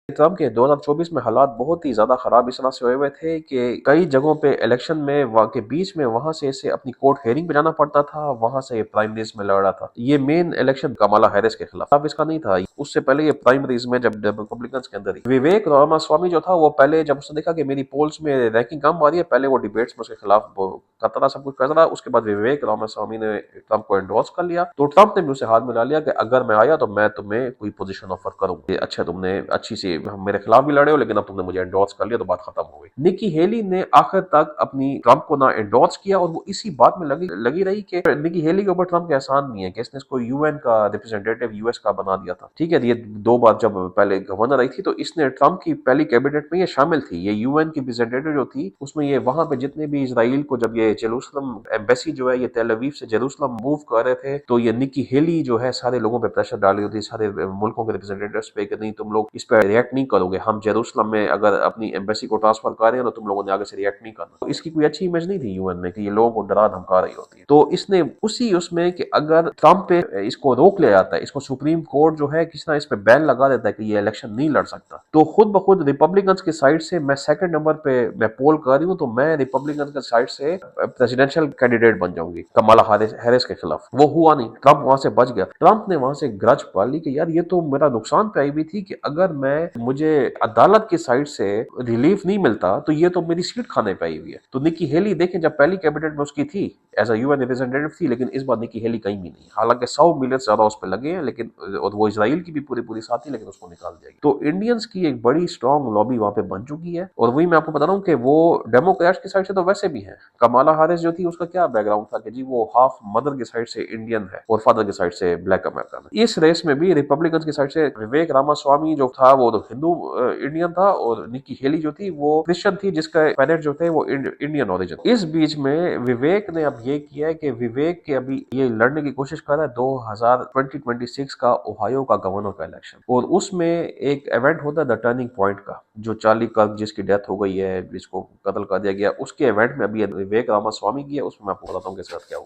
Trump के 2024 में हालात बहुत ही ज्यादा खराब इस तरह से हुए हुए थे कि कई जगहों पे इलेक्शन में के बीच में वहां से इसे अपनी कोर्ट हेयरिंग पे जाना पड़ता था, वहां से ये प्राइमरीज में लड़ रहा था। ये मेन इलेक्शन कमला हैरिस के खिलाफ, अब इसका नहीं था। उससे पहले ये प्राइमरीज में जब रिपब्लिकन के अंदर ही विवेक रामास्वामी जो था, वो पहले जब उसने देखा कि मेरी पोल्स में रैंकिंग कम आ रही है, पहले वो डिबेट्स में उसके खिलाफ करता रहा, सब कुछ करता रहा। उसके बाद विवेक रामास्वामी ने ट्रम्प को एंडोर्स कर लिया, तो ट्रम्प ने भी उसे हाथ मिला लिया कि अगर मैं आया तो मैं तुम्हें कोई पोजीशन ऑफर करूंगा। अच्छा, तुमने अच्छी सी मेरे खिलाफ भी लड़े हो, लेकिन अब तुमने मुझे एंडोर्स कर लिया तो बात खत्म हो गई। निकी हेली ने आखिर तक अपनी ट्रम्प को ना एंडोर्स किया, और वो इसी बात में लगी रही कि निकी हेली के ऊपर ट्रम्प के एहसान नहीं है कि इसने इसको यूएन का रिप्रेजेंटेटिव यूएस का बना दिया था। ठीक है, ये 2 बार जब पहले गवर्नर आई थी तो इसने ट्रम्प की पहली कैबिनेट में ये शामिल थी। ये यूएन की रिप्रेजेंटेटिव जो थी उसमें ये वहां पे जितने भी इसराइल को, जब ये जेरूसलम एम्बेसी जो है ये तेल अवीव से जेरूसलम मूव कर रहे थे, तो ये निकी हेली जो है सारे लोगों पे प्रेशर डाल रही होती, सारे मुल्कों के रिप्रेजेंटेटिव्स पे कि नहीं तुम लोग इस पर रिएक्ट नहीं करोगे, हम जेरूसलम में अगर अपनी एम्बेसी को ट्रांसफर कर रहे हैं तो तुम लोगों ने आगे से रिएक्ट नहीं करना। तो इसकी कोई अच्छी इमेज नहीं थी यूएन में कि ये लोगों को डरा धमका रही होती है। तो इसने उसी उसमें कि अगर ट्रम्प पे इसको रोक लिया जाता है, इसको सुप्रीम कोर्ट जो है किसी तरह इस पे बैन लगा देता है कि ये इलेक्शन नहीं लड़ सकता, तो खुद ब खुद रिपब्लिकन की साइड से मैं सेकंड नंबर पे मैं पोल कर रही हूँ, तो मैं रिपब्लिकन की साइड से प्रेसिडेंशियल कैंडिडेट बन जाऊंगी कमला हैरिस के खिलाफ। वो हुआ नहीं, ट्रम्प वहां से बच गया। ट्रम्प ने वहां से ग्रज पाल ली कि यार ये तो मेरा नुकसान पे आई हुई थी कि अगर मुझे अदालत की साइड से रिलीफ नहीं मिलता तो ये तो मेरी सीट खाने पे आई हुई है। तो निकी हेली देखें, जब पहली कैबिनेट में उसकी थी एज अ यूएन रिप्रेजेंटेटिव थी, लेकिन इस बार निकी हेली कहीं भी नहीं। हालांकि 100 मिलियन से ज्यादा उस पर लगे हैं, लेकिन और वो इसराइल की भी पूरी पूरी साथी, लेकिन उसको निकाल दिया गया। तो इंडियंस की एक बड़ी स्ट्रॉन्ग लॉबी वहां पे बन चुकी है। और वही मैं आपको बता रहा हूँ कि वो डेमोक्रेट्स की साइड से तो वैसे भी है। कमाला हारिस जो थी उसका क्या बैकग्राउंड था कि जी वो हाफ मदर की साइड से इंडियन है और फादर की साइड से ब्लैक अमेरिकन है। इस रेस में भी रिपब्लिकन की साइड से विवेक रामास्वामी जो था वो तो हिंदू इंडियन था, और निकी हेली जो थी वो क्रिश्चियन थी, जिसका पेरेंट्स जो थे वो इंडियन ओरिजिन। इस बीच में विवेक ने अब ये किया है कि विवेक के अभी ये लड़ने की कोशिश कर रहा है 2026 का ओहायो का गवर्नर का इलेक्शन, और उसमें एक इवेंट होता है द टर्निंग पॉइंट का, जो चार्ली कर्क जिसकी डेथ हो गई है, जिसको कत्ल कर दिया गया, उसके इवेंट में अभी विवेक रामास्वामी की है। उसमें मैं आपको बताता हूँ किस साथ क्या हुआ।